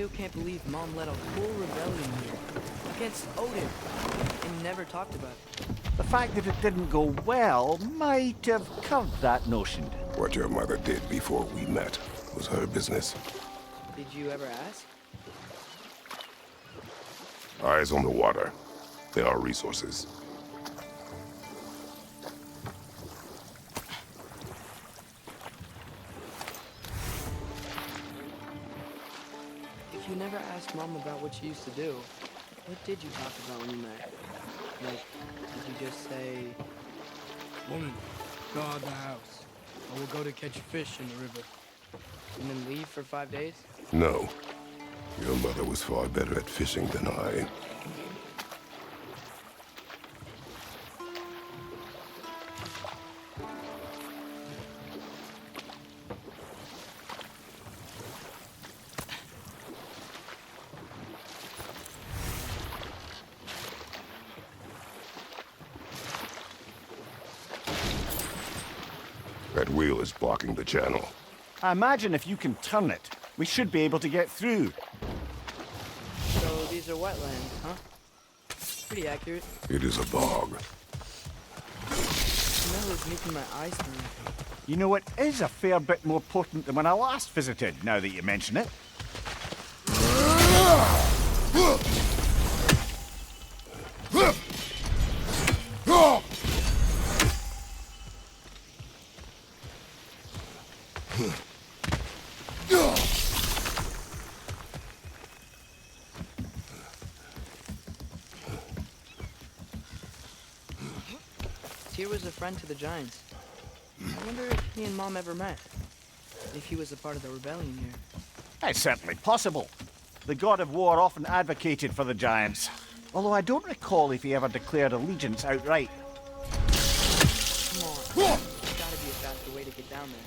still can't believe Mom led a full rebellion here against Odin and never talked about it. The fact that it didn't go well might have curved that notion. What your mother did before we met was her business. Did you ever ask? Eyes on the water. There are resources. If you never asked Mom about what she used to do, what did you talk about when you met? Like, did you just say, "Woman, guard the house. I will go to catch fish in the river," and then leave for 5 days? No. Your mother was far better at fishing than I. That wheel is blocking the channel. I imagine if you can turn it, we should be able to get through. So these are wetlands, huh? Pretty accurate. It is a bog. The smell is making my eyes burn. You know, it is a fair bit more potent than when I last visited, now that you mention it. Tyr was a friend to the giants. I wonder if he and Mom ever met. If he was a part of the rebellion here. It's certainly possible. The god of war often advocated for the giants. Although I don't recall if he ever declared allegiance outright. Come on. There's gotta be a faster way to get down there.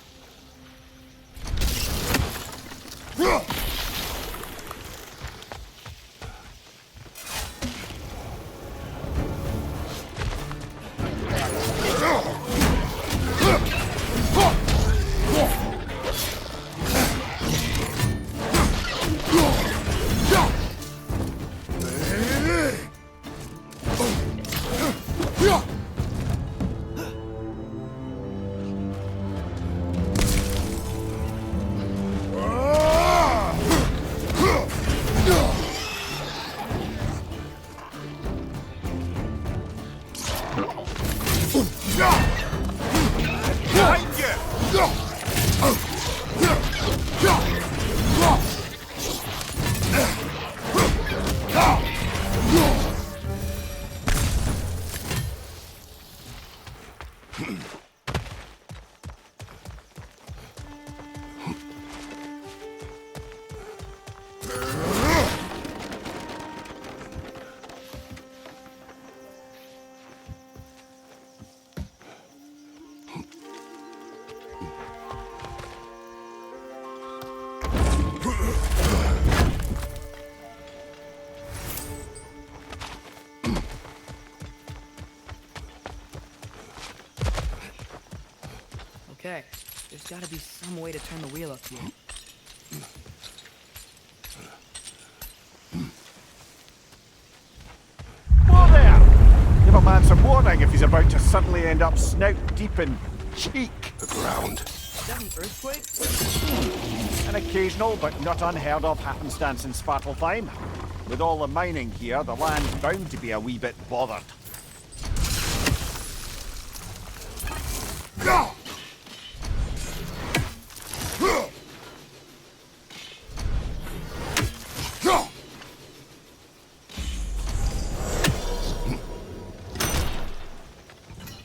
Okay, there's gotta be some way to turn the wheel up here. Whoa there! Give a man some warning if he's about to suddenly end up snout deep in cheek. The ground. Is that an earthquake? An occasional but not unheard of happenstance in Svartalfheim. With all the mining here, the land's bound to be a wee bit bothered.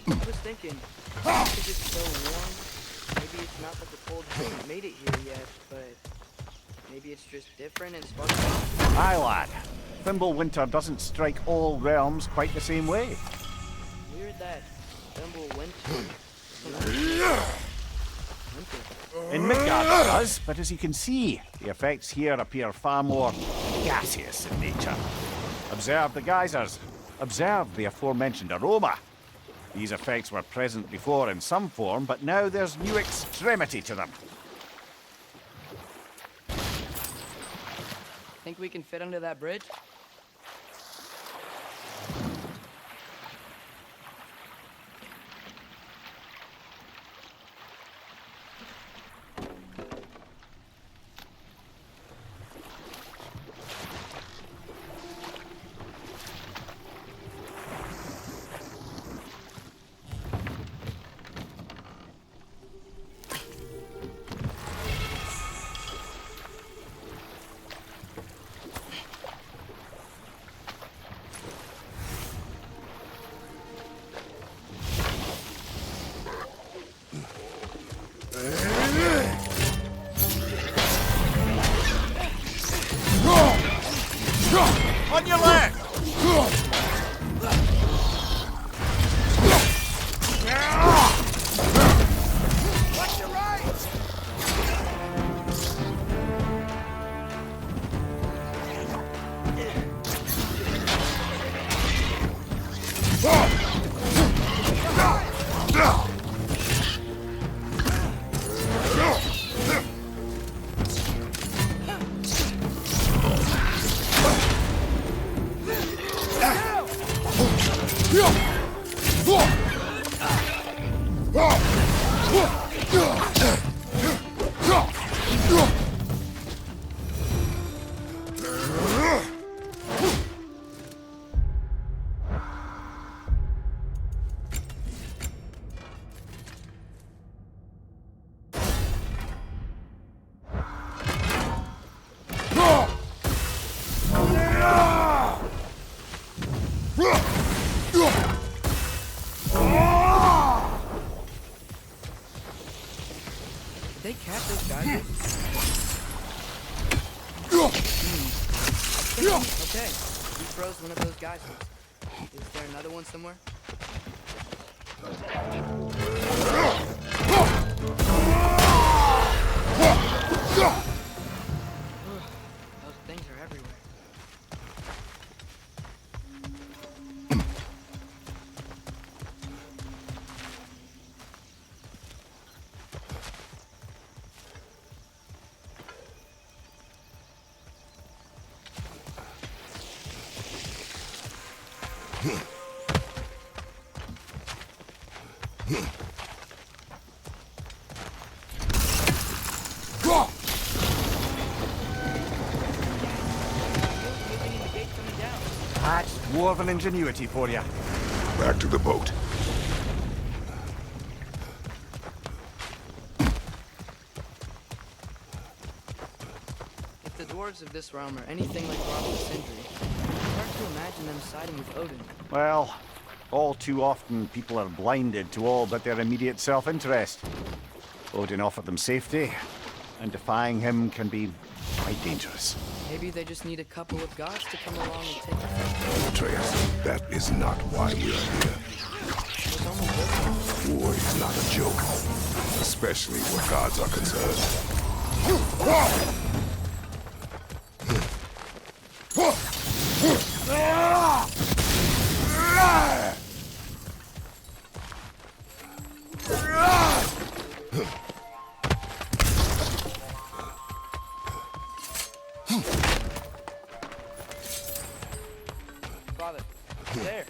I was thinking, because it's so warm, maybe it's not that the cold hasn't made it here yet, but maybe it's just different and sparkling. Aye, lad. Winter doesn't strike all realms quite the same way. Weird that Winter. In Midgard it does, but as you can see, the effects here appear far more gaseous in nature. Observe the geysers. Observe the aforementioned aroma. These effects were present before in some form, but now there's new extremity to them. Think we can fit under that bridge? On your left! Watch your right! Did they catch those guys? Okay, he froze one of those guys. Is there another one somewhere? Those things are everywhere. That's dwarven ingenuity for you. Back to the boat. If the dwarves of this realm are anything like Robert Sindri, it's hard to imagine them siding with Odin. Well, all too often people are blinded to all but their immediate self-interest. Odin offered them safety, and defying him can be quite dangerous. Maybe they just need a couple of gods to come along and take effect. Atreus, that is not why we are here. It's only good. War is not a joke, especially where gods are concerned. Father, there.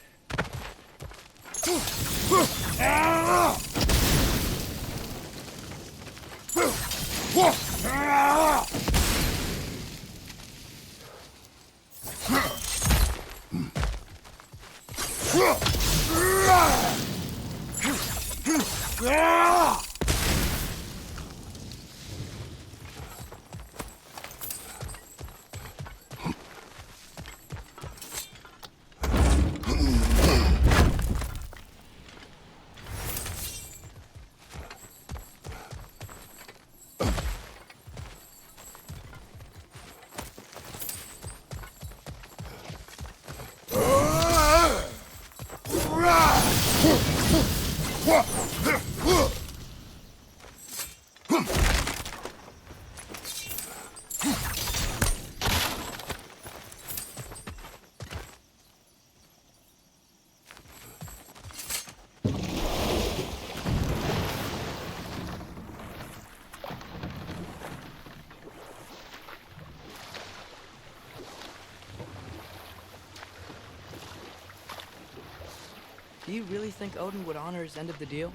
Do you really think Odin would honor his end of the deal?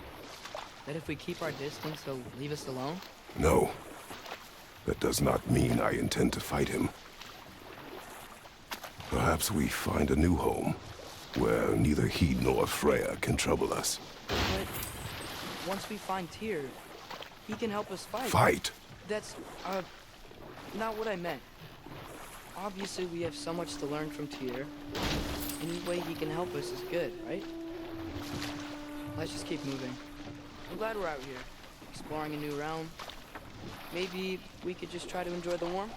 That if we keep our distance, he'll leave us alone? No. That does not mean I intend to fight him. Perhaps we find a new home, where neither he nor Freya can trouble us. But once we find Tyr, he can help us fight. Fight? That's, not what I meant. Obviously, we have so much to learn from Tyr. Any way he can help us is good, right? Let's just keep moving. I'm glad we're out here, exploring a new realm. Maybe we could just try to enjoy the warmth?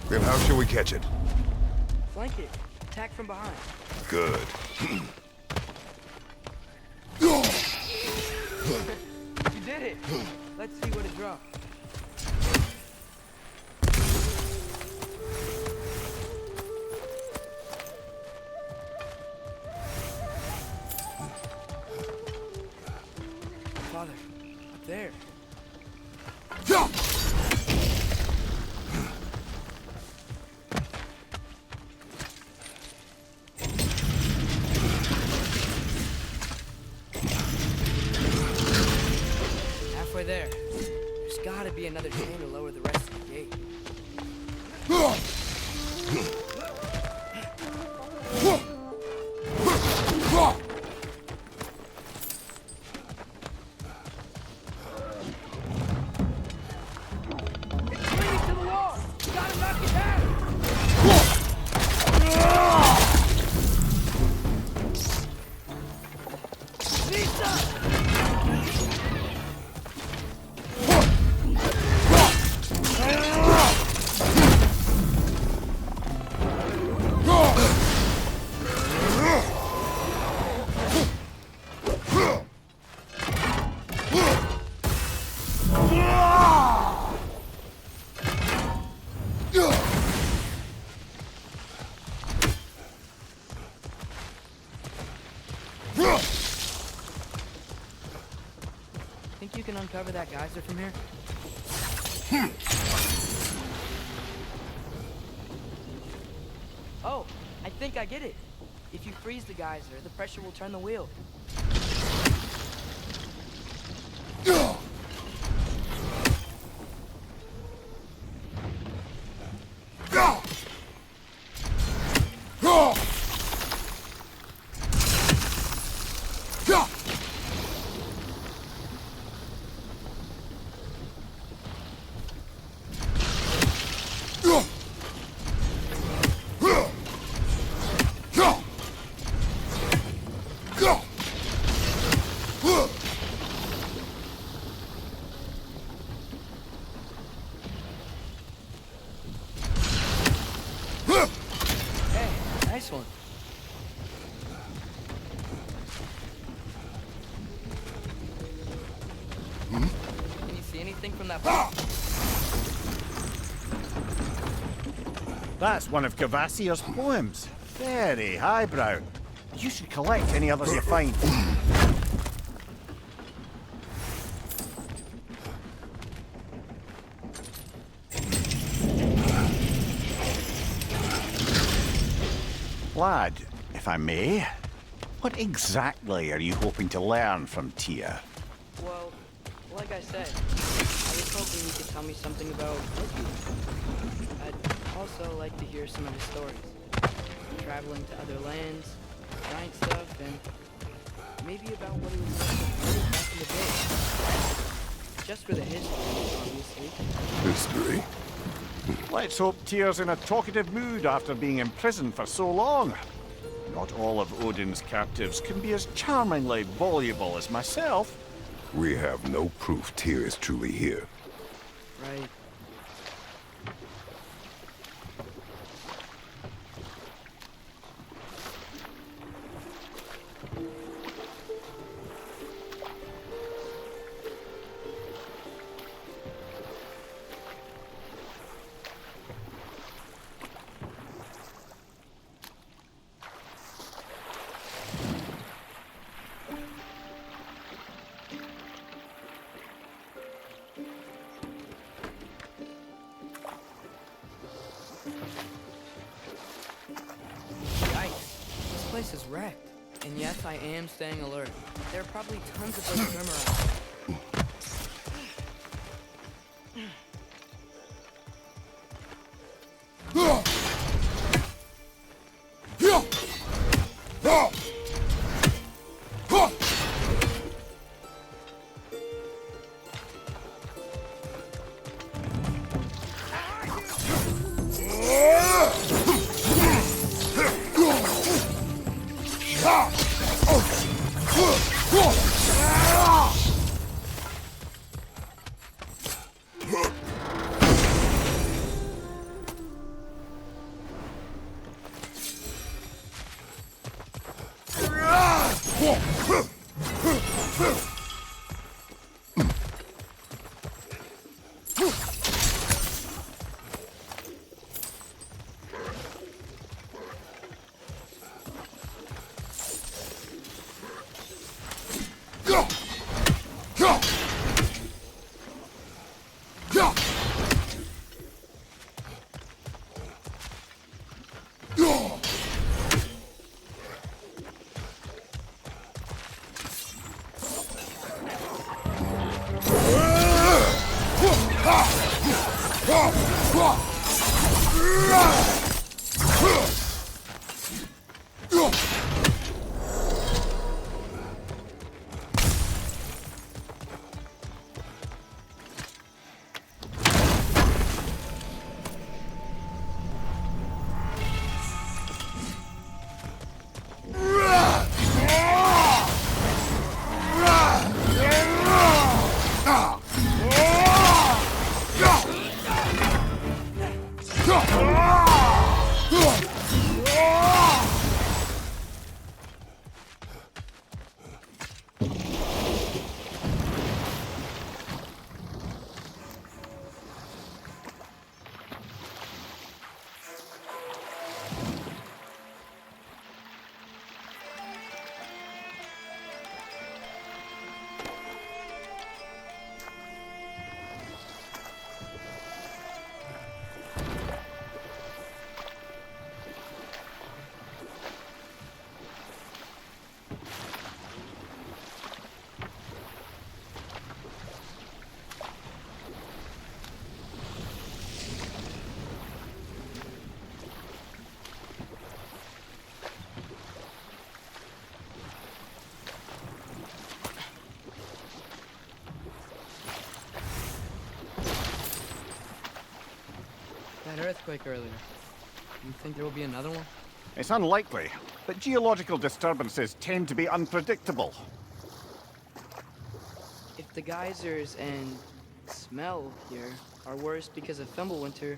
Then how shall we catch it? Flank it. Attack from behind. Good. You did it! Let's see what it draws. Father, up there. Halfway there. There's gotta be another chain to lower the rest of the gate. Bring it to the wall! You gotta knock it down! Think you can uncover that geyser from here? Oh, I think I get it. If you freeze the geyser, the pressure will turn the wheel. Nice one. Can you see anything from that box? That's one of Kvasir's poems. Very highbrow. You should collect any others you find. Lad, if I may, what exactly are you hoping to learn from Tyr? Well, like I said, I was hoping you could tell me something about Loki. I'd also like to hear some of his stories. Traveling to other lands, giant stuff, and maybe about what he was like to do back in the day. Just for the history, obviously. History? Let's hope Tyr's in a talkative mood after being imprisoned for so long. Not all of Odin's captives can be as charmingly voluble as myself. We have no proof Tyr is truly here. Right. place is wrecked. And yes, I am staying alert. There are probably tons of those swimmer out there. That earthquake earlier. You think there will be another one? It's unlikely, but geological disturbances tend to be unpredictable. If the geysers and smell here are worse because of Fimbulwinter,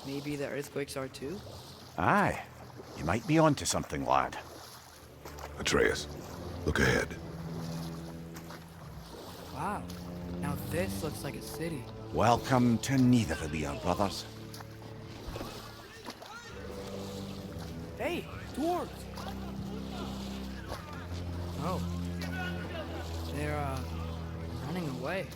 maybe the earthquakes are too? Aye. You might be onto something, lad. Atreus, look ahead. Wow. Now this looks like a city. Welcome to neither of we are brothers. Hey, dwarves! Oh. They're, running away.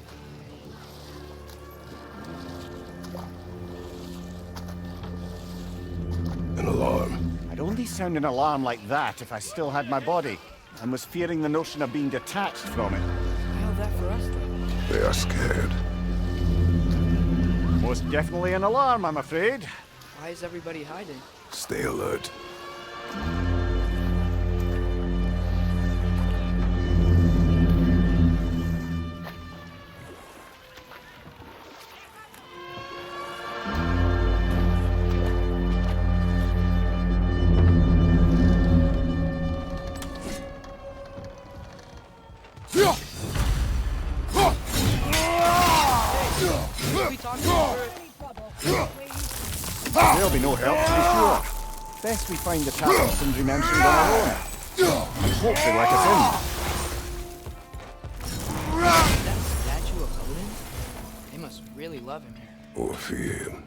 An alarm. I'd only sound an alarm like that if I still had my body, and was fearing the notion of being detached from it. How's that for us, then? They are scared. Most definitely an alarm, I'm afraid. Why is everybody hiding? Stay alert. There'll be no help, to be sure. Best we find the chapel Sindri mentioned on our own. And hope they let us That statue of Odin? They must really love him here. Or fear him.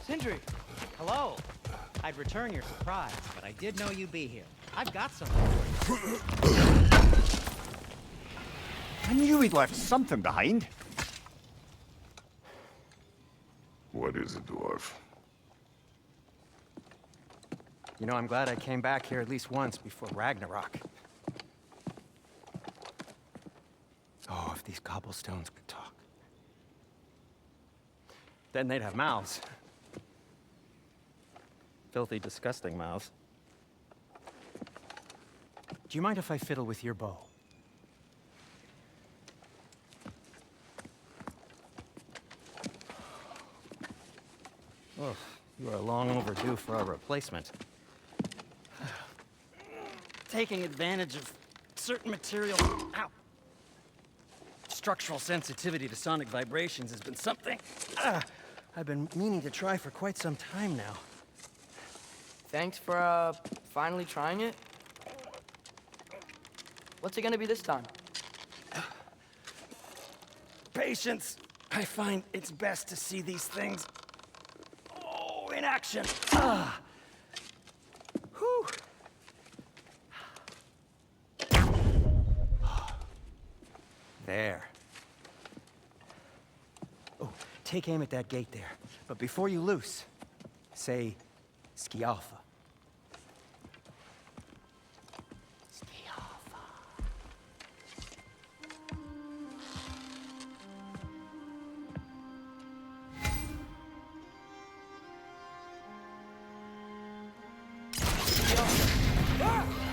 Sindri! Hello. I'd return your surprise, but I did know you'd be here. I've got something for you. I knew we'd left something behind. What is it, dwarf? You know, I'm glad I came back here at least once before Ragnarok. Oh, if these cobblestones could talk. Then they'd have mouths. Filthy, disgusting mouths. Do you mind if I fiddle with your bow? Oh, you are long overdue for a replacement. Taking advantage of certain material. Ow! Structural sensitivity to sonic vibrations has been something I've been meaning to try for quite some time now. Thanks for, finally trying it. What's it gonna be this time? Patience. I find it's best to see these things, in action. Whew. There. Oh, take aim at that gate there. But before you loose, say, Skialfa. Skialfa.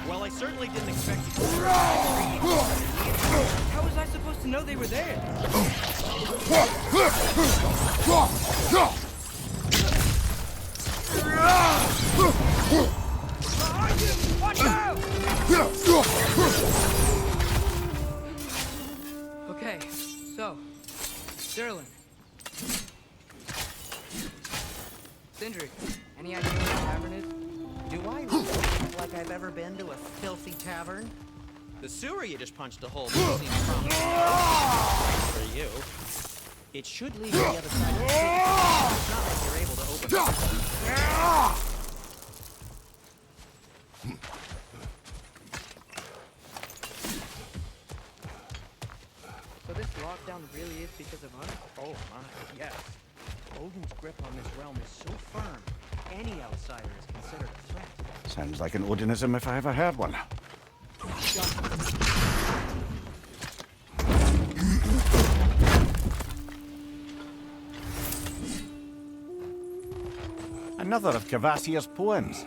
Well, I certainly didn't expect you to. How was I supposed to know they were there? Behind you! Watch out! Okay, so, Sterling. Sindri, any idea where the tavern is? Do I look like I've ever been to a filthy tavern? The sewer you just punched a hole through seems promising. For you. It should lead to the other side of the city. It's not like you're able to open it. So this lockdown really is because of us? Oh my, yes. Odin's grip on this realm is so firm, any outsider is considered a threat. Sounds like an Odinism if I ever heard one. Another of Kvasir's poems.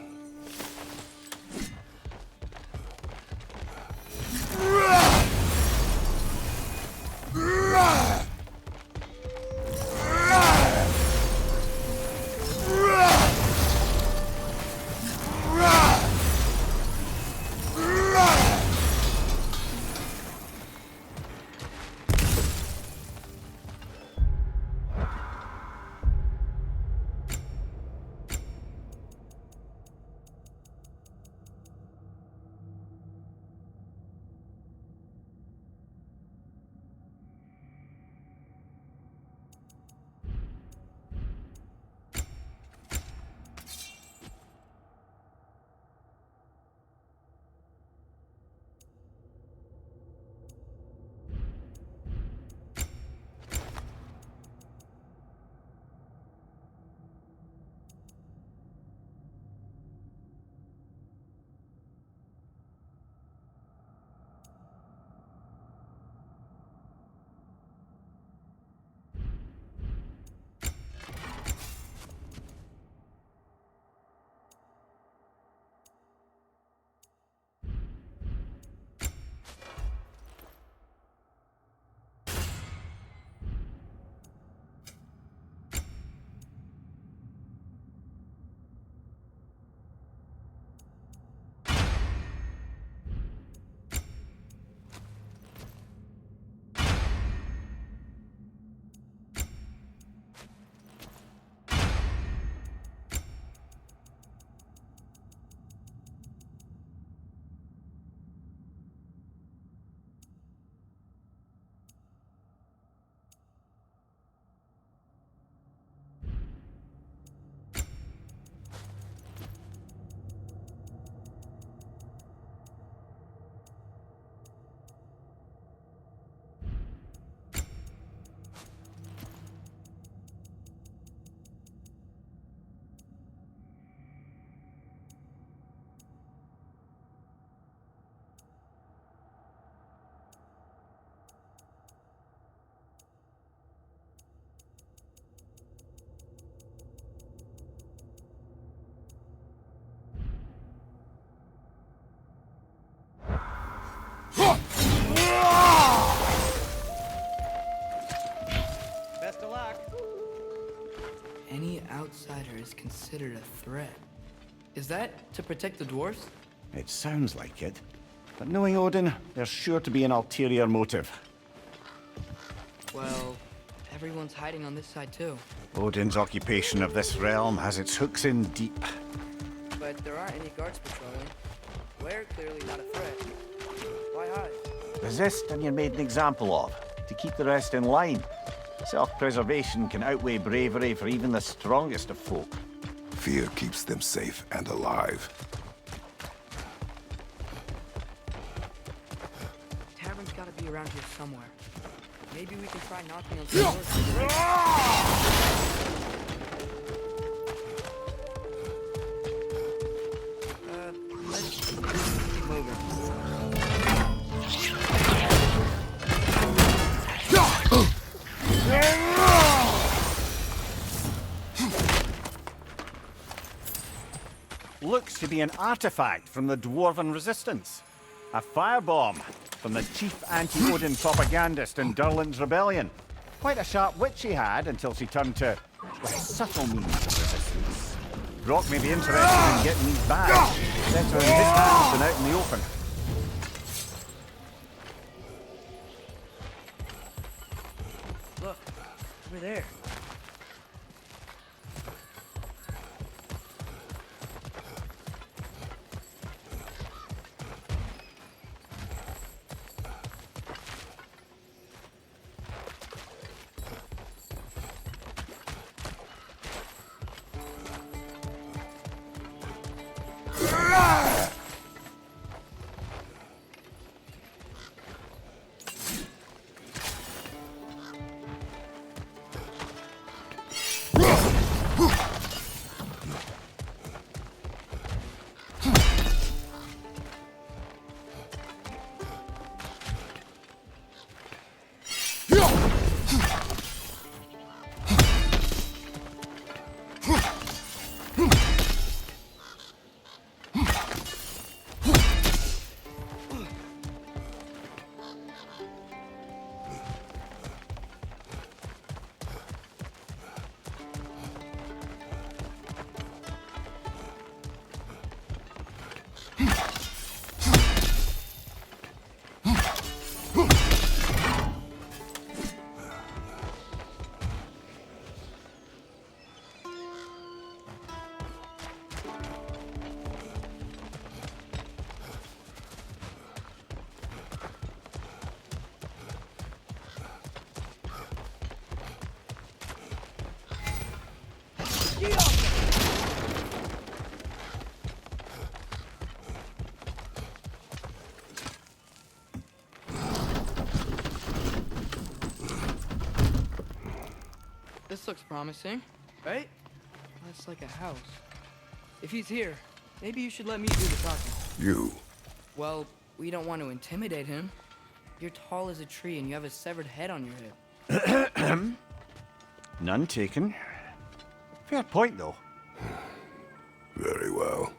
Best of luck. Any outsider is considered a threat. Is that to protect the dwarves? It sounds like it. But knowing Odin, there's sure to be an ulterior motive. Well, everyone's hiding on this side too. Odin's occupation of this realm has its hooks in deep. But there aren't any guards patrolling. We're clearly not a threat. Why hide? Resist and you're made an example of, to keep the rest in line. Self-preservation can outweigh bravery for even the strongest of folk. Fear keeps them safe and alive. Tavern's gotta be around here somewhere. Maybe we can try knocking on some doors. Let's keep moving. Looks to be an artifact from the Dwarven resistance. A firebomb from the chief anti-Odin propagandist in Durlin's rebellion. Quite a sharp wit she had until she turned to, well, subtle means of resistance. Brock may be interested in getting these back. Better in his hands than out in the open. Look, over there. This looks promising, right? That's like a house. If he's here, maybe you should let me do the talking. You? Well, we don't want to intimidate him. You're tall as a tree and you have a severed head on your head. None taken. Fair point, though. Very well.